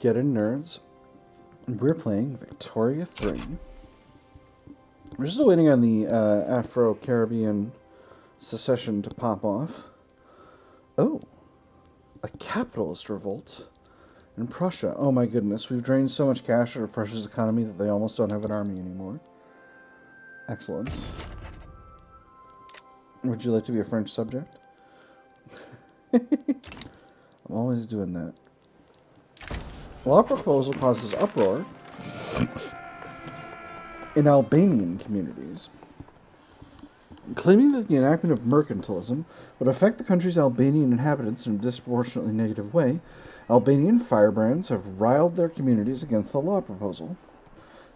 Get in, nerds. We're playing Victoria 3. We're still waiting on the Afro-Caribbean secession to pop off. Oh, a capitalist revolt in Prussia. Oh my goodness, we've drained so much cash out of Prussia's economy that they almost don't have an army anymore. Excellent. Would you like to be a French subject? I'm always doing that. Law proposal causes uproar in Albanian communities, claiming that the enactment of mercantilism would affect the country's Albanian inhabitants in a disproportionately negative way. Albanian firebrands have riled their communities against the law proposal.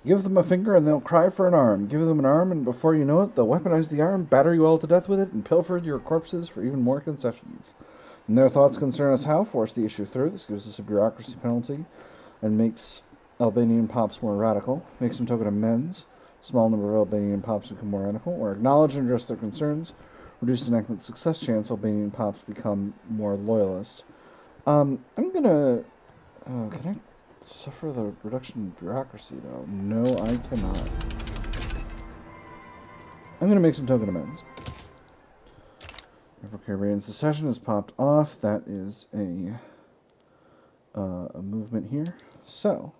Give them a finger and they'll cry for an arm. Give them an arm and before you know it, they'll weaponize the arm, batter you all to death with it, and pilfer your corpses for even more concessions. And their thoughts concern us how? Force the issue through. This gives us a bureaucracy penalty and makes Albanian pops more radical. Makes them token amends. Small number of Albanian pops become more radical. Or acknowledge and address their concerns. Reduce enactment success chance. Albanian pops become more loyalist. I'm gonna... can I suffer the reduction in bureaucracy, though? No, I cannot. I'm gonna make some token amends. Afro-Caribbean secession has popped off. That is a movement here. So,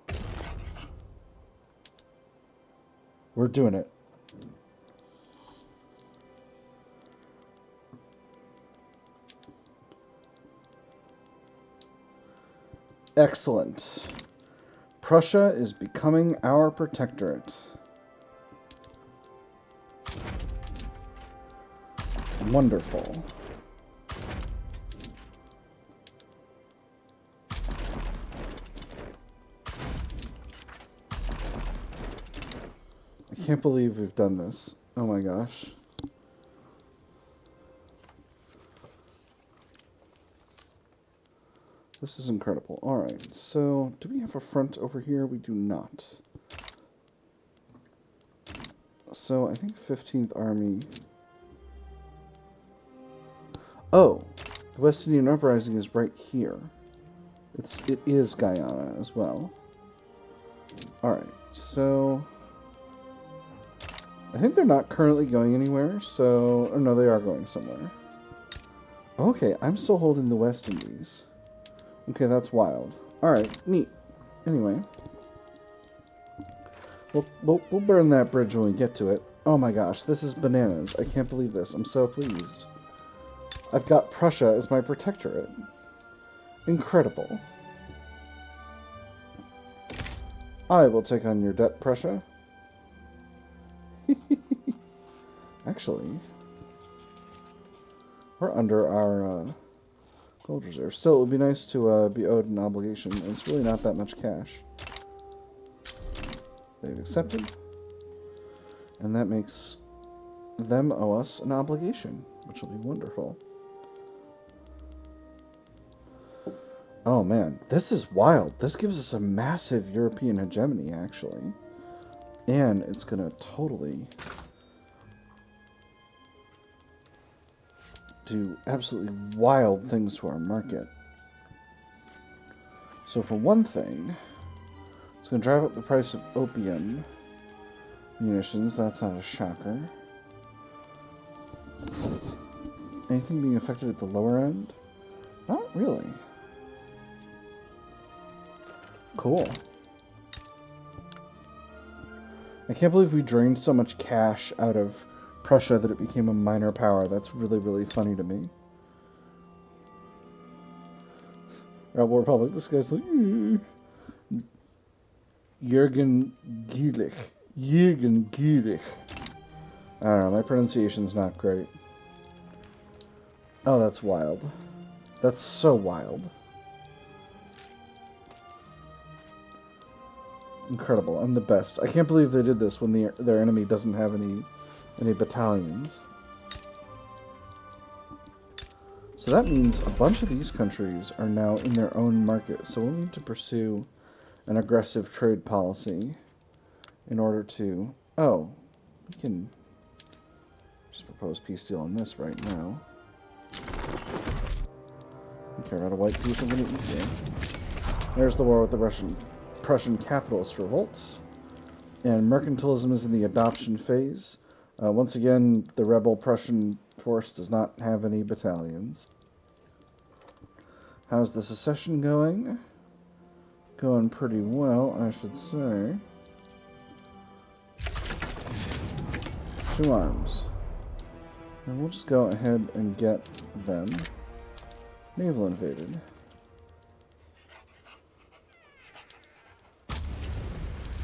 we're doing it. Excellent. Prussia is becoming our protectorate. Wonderful. I can't believe we've done this. Oh my gosh. This is incredible. Alright, so do we have a front over here? We do not. So I think 15th Army... Oh, the West Indian Uprising is right here. It is Guyana as well. Alright, so... I think they're not currently going anywhere, so... Oh, no, they are going somewhere. Okay, I'm still holding the West Indies. Okay, that's wild. Alright, neat. Anyway. We'll burn that bridge when we get to it. Oh my gosh, this is bananas. I can't believe this. I'm so pleased. I've got Prussia as my protectorate. Incredible. I will take on your debt, Prussia. Actually, we're under our gold reserve. Still, it would be nice to be owed an obligation. It's really not that much cash. They've accepted. And that makes them owe us an obligation, which will be wonderful. Oh man, this is wild. This gives us a massive European hegemony, actually. And it's going to totally do absolutely wild things to our market. So for one thing, it's going to drive up the price of opium munitions. That's not a shocker. Anything being affected at the lower end? Not really. Cool. I can't believe we drained so much cash out of Prussia that it became a minor power. That's really, really funny to me. Rebel Republic, this guy's like... Jürgen Gülich. Jürgen Gülich. I don't know, my pronunciation's not great. Oh, that's wild. That's so wild. Incredible. I'm the best. I can't believe they did this when their enemy doesn't have any battalions. So that means a bunch of these countries are now in their own market. So we'll need to pursue an aggressive trade policy in order to... Oh, we can just propose peace deal on this right now. Don't care about a white piece, I'm going to eat you. There's the war with the Prussian capitalist revolts. And mercantilism is in the adoption phase. Once again, the rebel Prussian force does not have any battalions. How's the secession going? Going pretty well, I should say. 2 arms. And we'll just go ahead and get them. Naval invaded.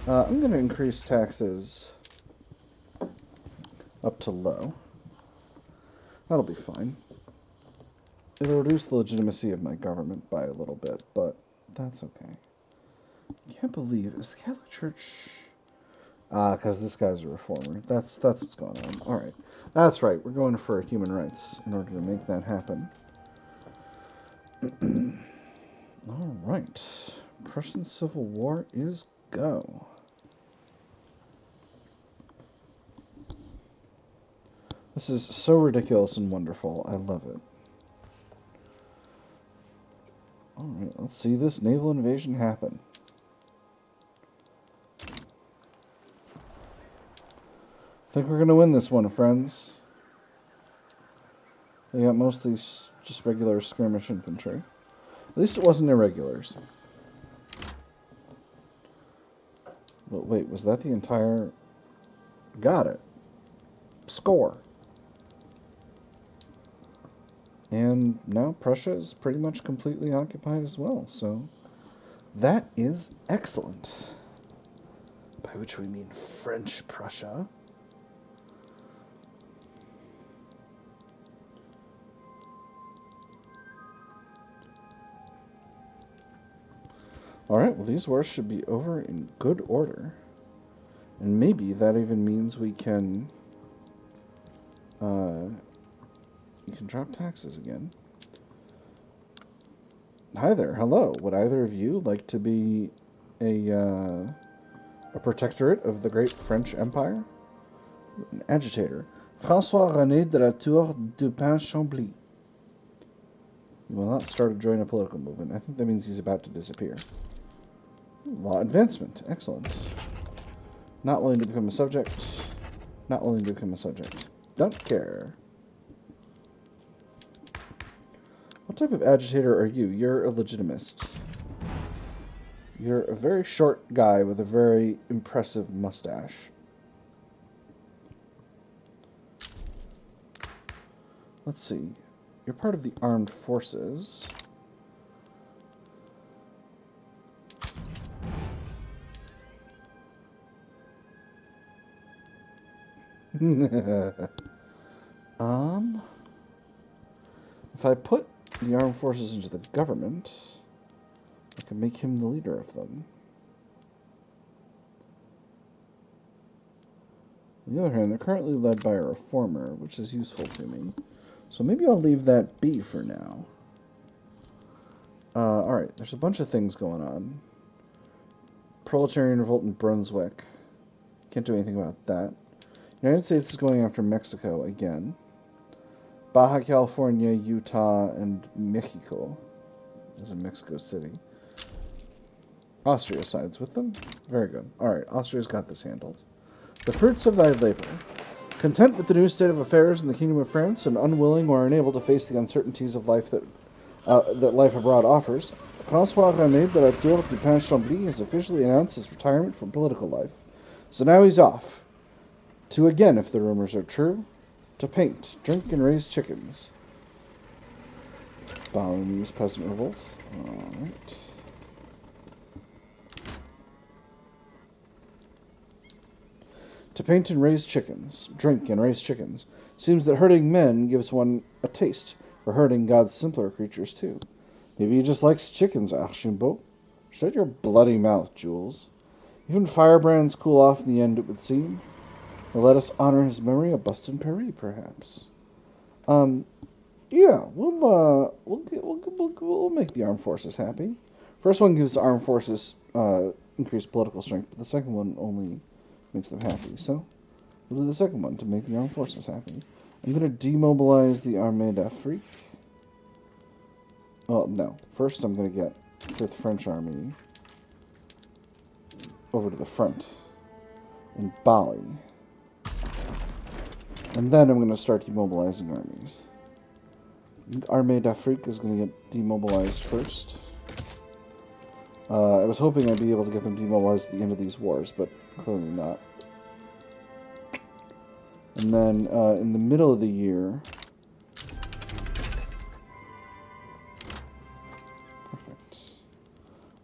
I'm going to increase taxes up to low. That'll be fine. It'll reduce the legitimacy of my government by a little bit, but that's okay. I can't believe, is the Catholic Church... because this guy's a reformer. That's what's going on. Alright. That's right, we're going for human rights in order to make that happen. Alright. Prussian Civil War is go. This is so ridiculous and wonderful. I love it. Alright, let's see this naval invasion happen. I think we're going to win this one, friends. They got mostly just regular skirmish infantry. At least it wasn't irregulars. But wait, was that the entire... Got it. Score. And now Prussia is pretty much completely occupied as well, so that is excellent. By which we mean French Prussia. Alright, well these wars should be over in good order. And maybe that even means we can... you can drop taxes again. Hi there, hello. Would either of you like to be a protectorate of the great French Empire? An agitator. François René de la Tour du Pin Chambly. He will not start or join a political movement. I think that means he's about to disappear. Law advancement. Excellent. Not willing to become a subject. Not willing to become a subject. Don't care. What type of agitator are you? You're a legitimist. You're a very short guy with a very impressive mustache. Let's see. You're part of the armed forces. If I put the armed forces into the government, I can make him the leader of them. On the other hand, they're currently led by a reformer, which is useful to me. So maybe I'll leave that be for now. Alright, there's a bunch of things going on. Proletarian revolt in Brunswick. Can't do anything about that. United States is going after Mexico again. Baja California, Utah, and Mexico. This is in Mexico City. Austria sides with them. Very good. Alright, Austria's got this handled. The fruits of thy labor. Content with the new state of affairs in the Kingdom of France, and unwilling or unable to face the uncertainties of life that life abroad offers, François René de la Tour du Pin Chambly has officially announced his retirement from political life. So now he's off. To again, if the rumors are true, to paint, drink, and raise chickens. Balinese peasant revolt. Alright. To paint and raise chickens, drink and raise chickens. Seems that hurting men gives one a taste for hurting God's simpler creatures too. Maybe he just likes chickens, Archambault. Shut your bloody mouth, Jules. Even firebrands cool off in the end, it would seem. Or let us honor his memory a bust in Paris, perhaps. Yeah, we'll make the armed forces happy. First one gives the armed forces increased political strength, but the second one only makes them happy. So we'll do the second one to make the armed forces happy. I'm going to demobilize the Armée d'Afrique. Oh, no. First I'm going to get 5th French Army over to the front in Bali. And then I'm going to start demobilizing armies. Armée d'Afrique is going to get demobilized first. I was hoping I'd be able to get them demobilized at the end of these wars, but clearly not. And then in the middle of the year... Perfect.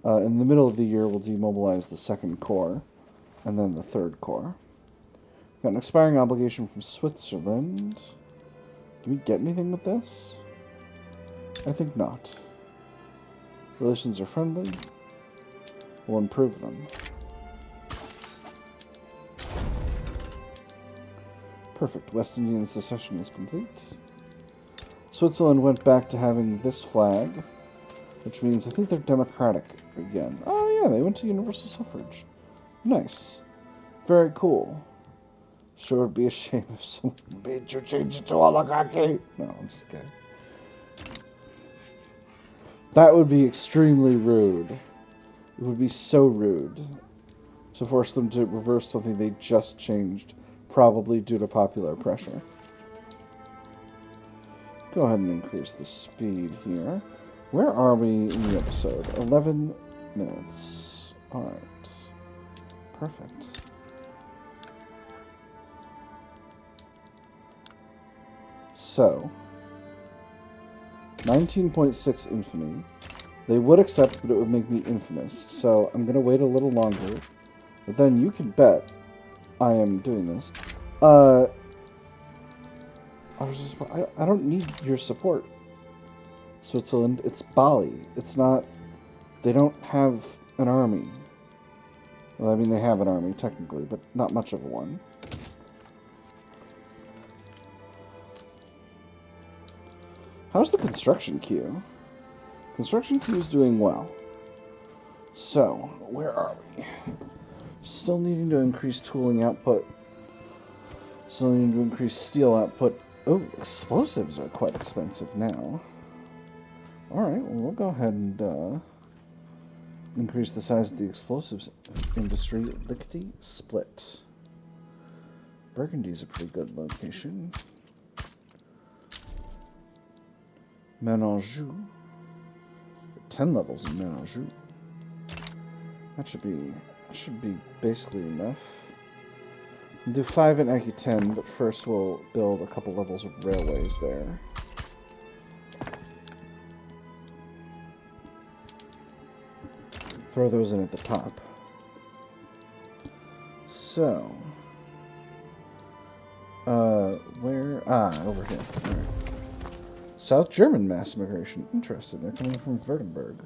In the middle of the year, we'll demobilize the 2nd Corps, and then the 3rd Corps. Got an expiring obligation from Switzerland. Do we get anything with this? I think not. Relations are friendly. We'll improve them. Perfect. West Indian secession is complete. Switzerland went back to having this flag, which means I think they're democratic again. Oh yeah, they went to universal suffrage. Nice. Very cool. Sure would be a shame if someone made you change it to oligarchy. No, I'm just kidding. That would be extremely rude. It would be so rude to force them to reverse something they just changed, probably due to popular pressure. Go ahead and increase the speed here. Where are we in the episode? 11 minutes. Alright. Perfect. So, 19.6 infamy. They would accept, but it would make me infamous. So, I'm going to wait a little longer. But then you can bet I am doing this. I don't need your support. Switzerland, it's Bali. It's not... They don't have an army. Well, I mean, they have an army, technically, but not much of one. How's the construction queue? Construction queue is doing well. So, where are we? Still needing to increase tooling output. Still needing to increase steel output. Oh, explosives are quite expensive now. Alright, well, we'll go ahead and increase the size of the explosives industry. Lickety split. Burgundy's a pretty good location. Menanjou. 10 levels in Menanjou. That should be basically enough. We'll do 5 in Aquitaine, but first we'll build a couple levels of railways there. Throw those in at the top. So, where? Ah, over here. All right. South German mass immigration. Interesting. They're coming from Württemberg.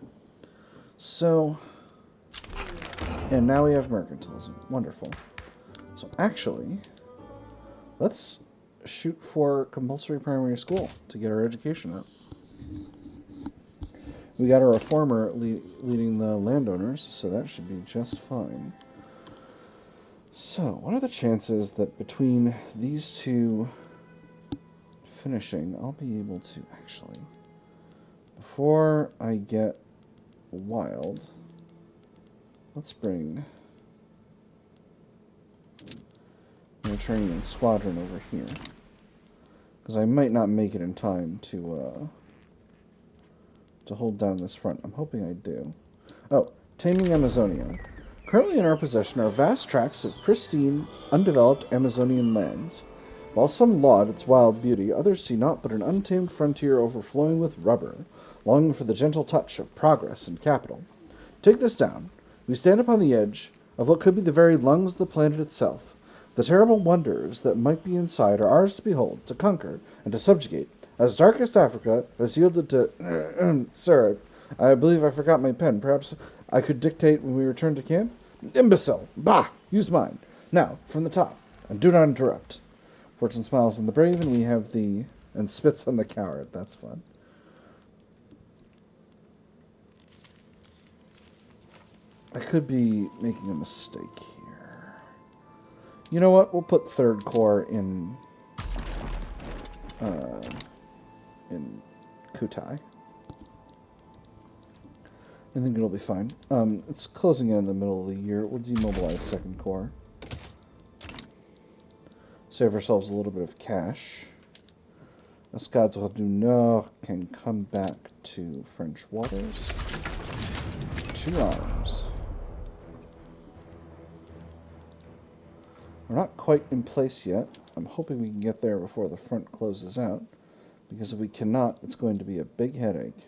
So, and now we have mercantilism. Wonderful. So actually, let's shoot for compulsory primary school to get our education up. We got a reformer leading the landowners, so that should be just fine. So, what are the chances that between these two finishing, I'll be able to actually, before I get wild, let's bring Mediterranean Squadron over here, because I might not make it in time to hold down this front. I'm hoping I do. Oh, taming Amazonia. Currently in our possession are vast tracts of pristine, undeveloped Amazonian lands. While some laud its wild beauty, others see naught but an untamed frontier overflowing with rubber, longing for the gentle touch of progress and capital. Take this down. We stand upon the edge of what could be the very lungs of the planet itself. The terrible wonders that might be inside are ours to behold, to conquer, and to subjugate. As darkest Africa has yielded to... Sir, I believe I forgot my pen. Perhaps I could dictate when we return to camp? Imbecile! Bah! Use mine. Now, from the top, and do not interrupt. Fortune smiles on the brave, and we have the... and spits on the coward. That's fun. I could be making a mistake here. You know what? We'll put 3rd Corps in Kutai. I think it'll be fine. It's closing in the middle of the year. We'll demobilize Second Corps. Save ourselves a little bit of cash. Escadre du Nord can come back to French waters. 2 arms. We're not quite in place yet. I'm hoping we can get there before the front closes out, because if we cannot, it's going to be a big headache.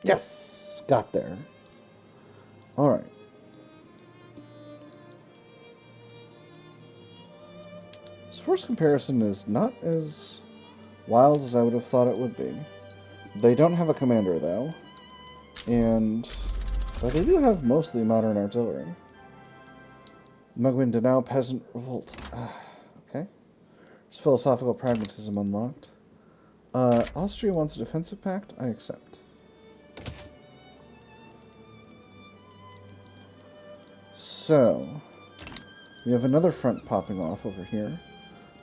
Yes! Got there. Alright. This first comparison is not as wild as I would have thought it would be. They don't have a commander, though. But they do have mostly modern artillery. Mugwin Danao Peasant Revolt. Okay. There's philosophical pragmatism unlocked. Austria wants a defensive pact? I accept. So, we have another front popping off over here,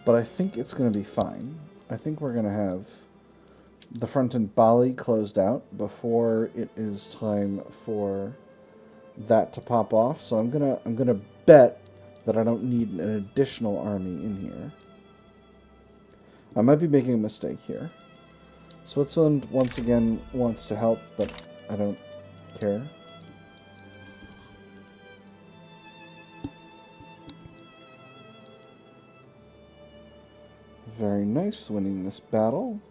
but I think it's going to be fine. I think we're going to have the front in Bali closed out before it is time for that to pop off. So I'm gonna bet that I don't need an additional army in here. I might be making a mistake here. Switzerland once again wants to help, but I don't care. Very nice, winning this battle.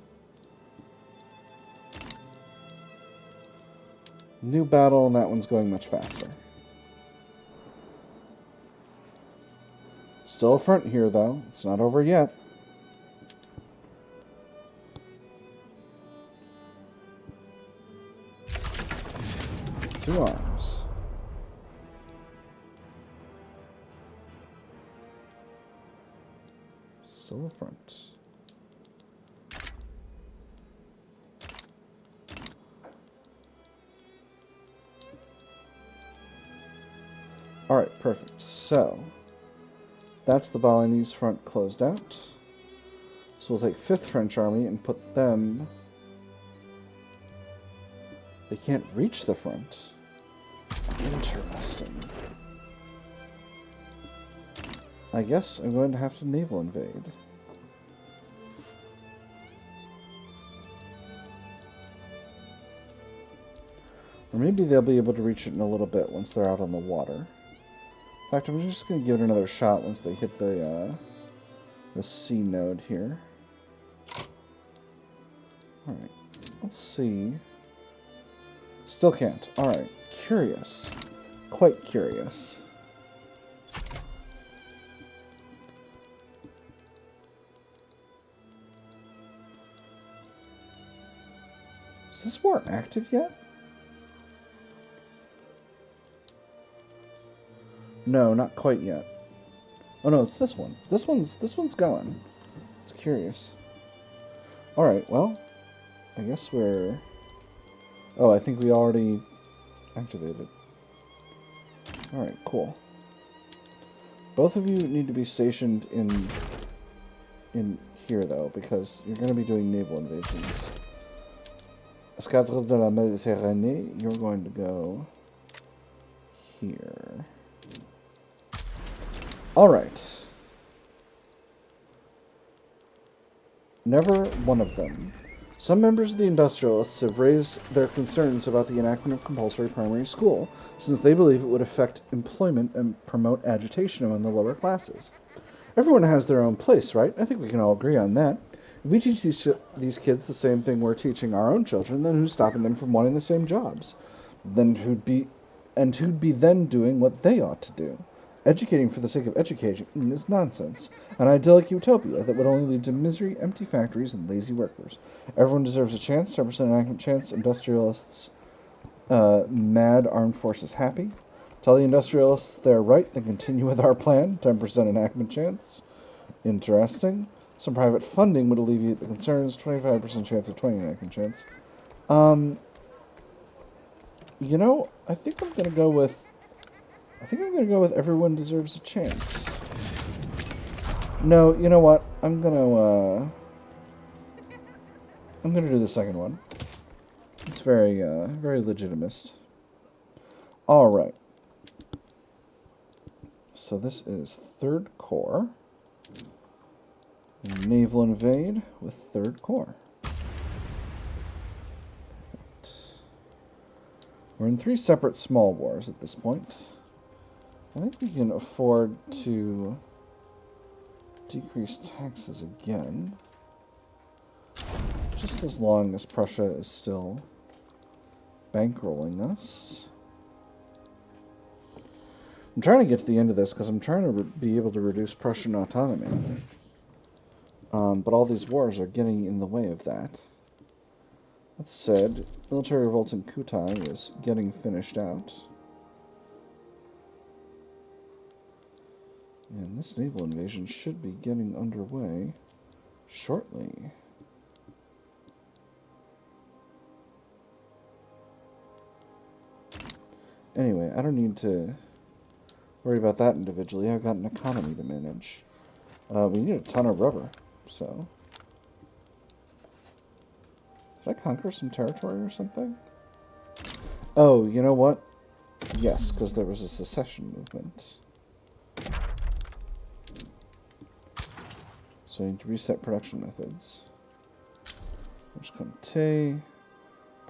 New battle, and that one's going much faster. Still a front here, though. It's not over yet. Two arms. Still a front. Alright, perfect. So, that's the Balinese front closed out. So we'll take 5th French Army and put them... They can't reach the front. Interesting. I guess I'm going to have to naval invade. Or maybe they'll be able to reach it in a little bit once they're out on the water. In fact, I'm just going to give it another shot once they hit the C node here. Alright, let's see. Still can't. Alright, curious. Quite curious. Is this war active yet? No, not quite yet. Oh no, it's this one. This one's going. It's curious. Alright, well, I guess we're... Oh, I think we already activated. Alright, cool. Both of you need to be stationed in here, though, because you're going to be doing naval invasions. Escadre de la Méditerranée, you're going to go here. Alright. Never one of them. Some members of the Industrialists have raised their concerns about the enactment of compulsory primary school, since they believe it would affect employment and promote agitation among the lower classes. Everyone has their own place, right? I think we can all agree on that. If we teach these kids the same thing we're teaching our own children, then who's stopping them from wanting the same jobs? Then who'd be then doing what they ought to do? Educating for the sake of educating is nonsense, an idyllic utopia that would only lead to misery, empty factories, and lazy workers. Everyone deserves a chance, 10% enactment chance, industrialists mad, armed forces happy. Tell the industrialists they're right, then continue with our plan, 10% enactment chance. Interesting. Some private funding would alleviate the concerns, 25% chance of 20 enactment chance. You know, I think I'm going to go with everyone deserves a chance. No, you know what? I'm gonna do the second one. It's very, very legitimist. Alright. So this is third corps. Naval invade with third corps. Perfect. We're in 3 separate small wars at this point. I think we can afford to decrease taxes again. Just as long as Prussia is still bankrolling us. I'm trying to get to the end of this because I'm trying to be able to reduce Prussian autonomy. But all these wars are getting in the way of that. That said, military revolt in Kutai is getting finished out. And this naval invasion should be getting underway shortly. Anyway, I don't need to worry about that individually. I've got an economy to manage. We need a ton of rubber, so... Did I conquer some territory or something? Oh, you know what? Yes, because there was a secession movement. So I need to reset production methods. Which Comte,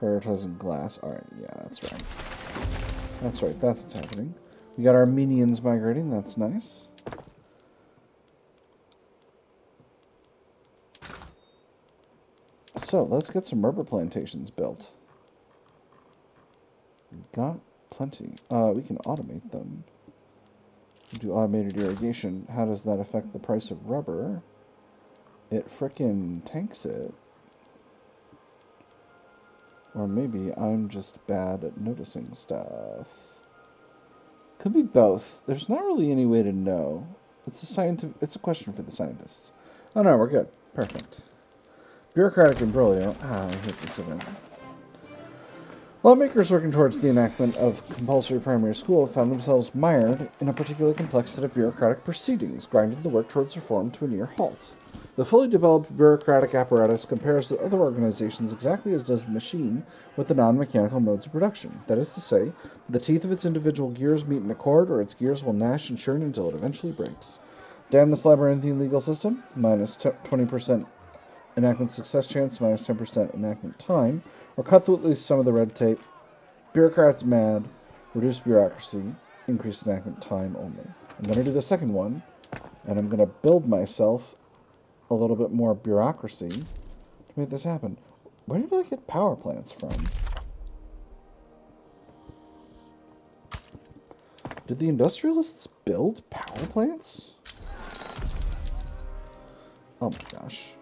prioritizing glass. Alright, yeah, that's right. That's right, that's what's happening. We got Armenians migrating, that's nice. So, let's get some rubber plantations built. We've got plenty. We can automate them. Do automated irrigation. How does that affect the price of rubber? It frickin' tanks it. Or maybe I'm just bad at noticing stuff. Could be both. There's not really any way to know. It's a question for the scientists. Oh no, we're good. Perfect. Bureaucratic imbroglio. I hate this event. Lawmakers working towards the enactment of compulsory primary school found themselves mired in a particularly complex set of bureaucratic proceedings, grinding the work towards reform to a near halt. The fully developed bureaucratic apparatus compares to other organizations exactly as does the machine with the non-mechanical modes of production. That is to say, the teeth of its individual gears meet in a cord, or its gears will gnash and churn until it eventually breaks. Damn this labyrinthine legal system, minus 20% enactment success chance, minus 10% enactment time, or cut through at least some of the red tape. Bureaucrats mad, reduce bureaucracy, increase enactment time only. I'm going to do the second one, and I'm going to build myself a little bit more bureaucracy to make this happen. Where did I get power plants from? Did the industrialists build power plants? Oh my gosh.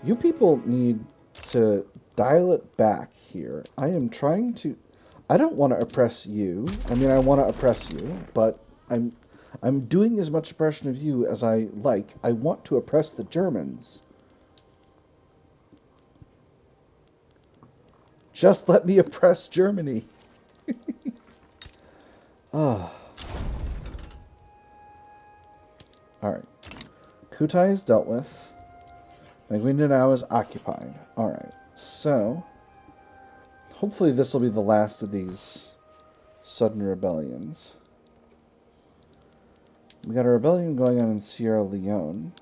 You people need to dial it back here. I am trying to... I don't want to oppress you. I mean, I want to oppress you, but I'm doing as much oppression of you as I like. I want to oppress the Germans. Just let me oppress Germany. Ah. Alright. Kutai is dealt with. Guindanao is occupied. Alright, so... hopefully this will be the last of these sudden rebellions. We got a rebellion going on in Sierra Leone.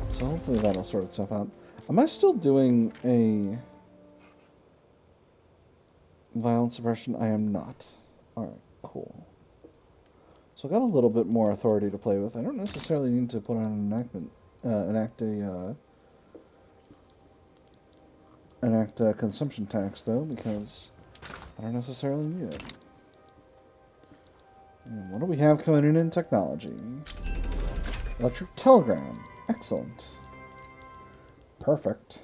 So hopefully that'll sort itself out. Am I still doing a violence suppression? I am not. Alright, cool. So I got a little bit more authority to play with. I don't necessarily need to put on an enactment, enact a consumption tax, though, because I don't necessarily need it. And what do we have coming in technology? Electric telegram. Excellent. Perfect.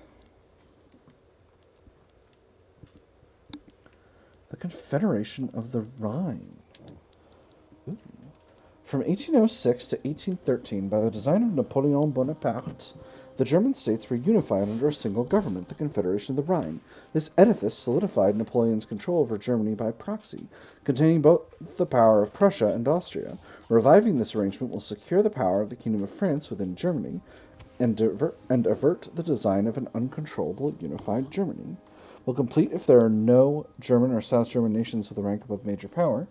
The Confederation of the Rhine. Ooh. From 1806 to 1813, by the design of Napoleon Bonaparte, The German states were unified under a single government, the Confederation of the Rhine. This edifice solidified Napoleon's control over Germany by proxy, containing both the power of Prussia and Austria. Reviving this arrangement will secure the power of the Kingdom of France within Germany and avert the design of an uncontrollable unified Germany. Will complete if there are no German or South German nations with a rank above major power.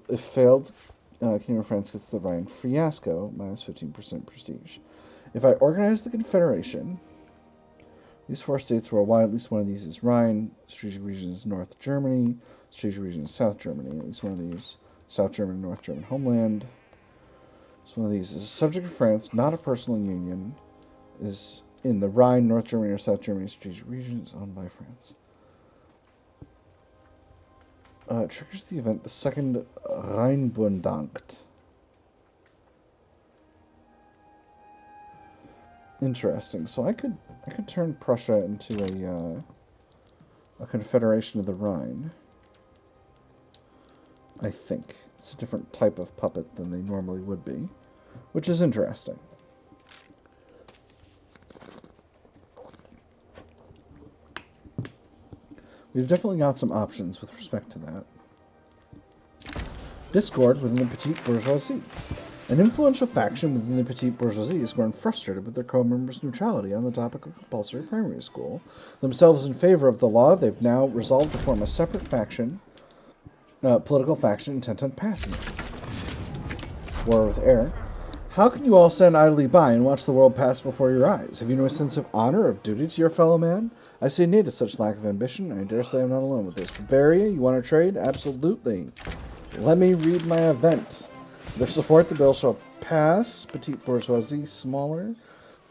If failed, Kingdom of France gets the Rhine fiasco, minus 15% prestige. If I organize the Confederation, these 4 states worldwide, at least one of these is Rhine, strategic region is North Germany, strategic region is South Germany, at least one of these, South German, North German homeland. So one of these is a subject of France, not a personal union, is in the Rhine, North Germany, or South Germany strategic region, is owned by France. Triggers the event, the second Rheinbundankt. Interesting. So I could turn Prussia into a confederation of the Rhine. I think it's a different type of puppet than they normally would be, which is interesting. We've definitely got some options with respect to that. Discord within the petite bourgeoisie. An influential faction within the petite bourgeoisie is grown frustrated with their co-members' neutrality on the topic of compulsory primary school. Themselves in favor of the law, they've now resolved to form a separate faction, political faction intent on passing it. War with air. How can you all stand idly by and watch the world pass before your eyes? Have you no sense of honor, of duty to your fellow man? I say nay to such lack of ambition, and I dare say I'm not alone with this. Bavaria, you want to trade? Absolutely. Let me read my event. Their support, the bill shall pass. Petite bourgeoisie, smaller.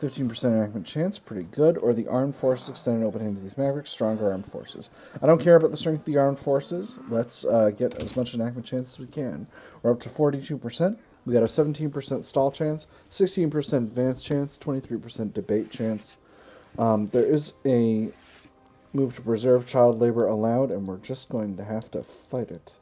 15% enactment chance, pretty good. Or the armed forces extend an open hand to these mavericks, stronger armed forces. I don't care about the strength of the armed forces. Let's get as much enactment chance as we can. We're up to 42%. We got a 17% stall chance, 16% advance chance, 23% debate chance. There is a move to preserve child labor allowed, and we're just going to have to fight it.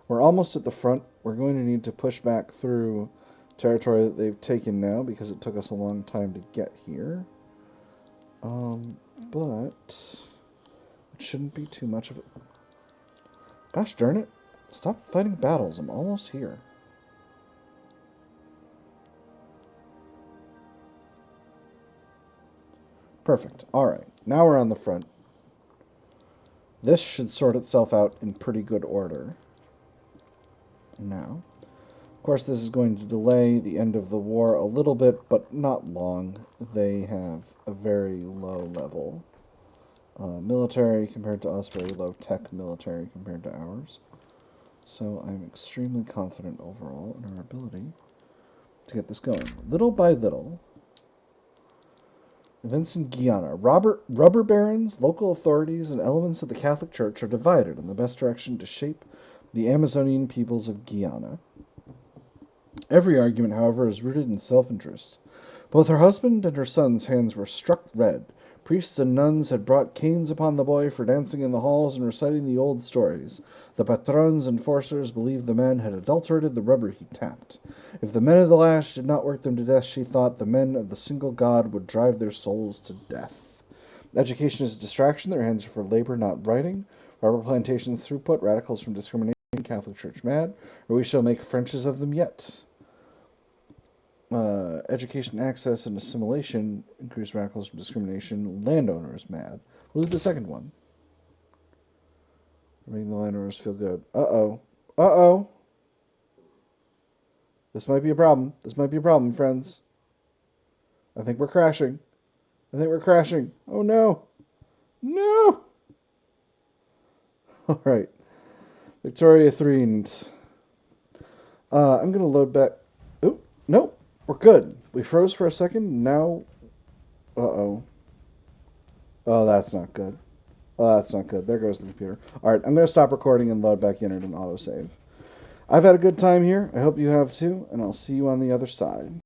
We're almost at the front. We're going to need to push back through territory that they've taken now because it took us a long time to get here. But it shouldn't be too much of it. Gosh darn it. Stop fighting battles. I'm almost here. Perfect. Alright. Now we're on the front. This should sort itself out in pretty good order. Now, of course, this is going to delay the end of the war a little bit, but not long. They have a very low level military compared to us, very low tech military compared to ours. So I'm extremely confident overall in our ability to get this going. Little by little, events in Guyana. Rubber barons, local authorities, and elements of the Catholic Church are divided on the best direction to shape the Amazonian peoples of Guyana. Every argument, however, is rooted in self-interest. Both her husband and her son's hands were struck red. Priests and nuns had brought canes upon the boy for dancing in the halls and reciting the old stories. The patrons and forcers believed the man had adulterated the rubber he tapped. If the men of the lash did not work them to death, she thought, the men of the single god would drive their souls to death. Education is a distraction. Their hands are for labor, not writing. Rubber plantations throughput, radicals from discrimination, Catholic Church mad, or we shall make Frenches of them yet. Education, access, and assimilation, increased radicals from discrimination, landowners mad. We'll do the second one. Making the landowners feel good. Uh-oh. Uh-oh. This might be a problem. This might be a problem, friends. I think we're crashing. I think we're crashing. Oh, no. No! All right. Victoria threatened. I'm going to load back. Oh, no. We're good. We froze for a second. Now. Uh-oh. Oh, that's not good. Oh, that's not good. There goes the computer. All right. I'm going to stop recording and load back in and autosave. I've had a good time here. I hope you have too. And I'll see you on the other side.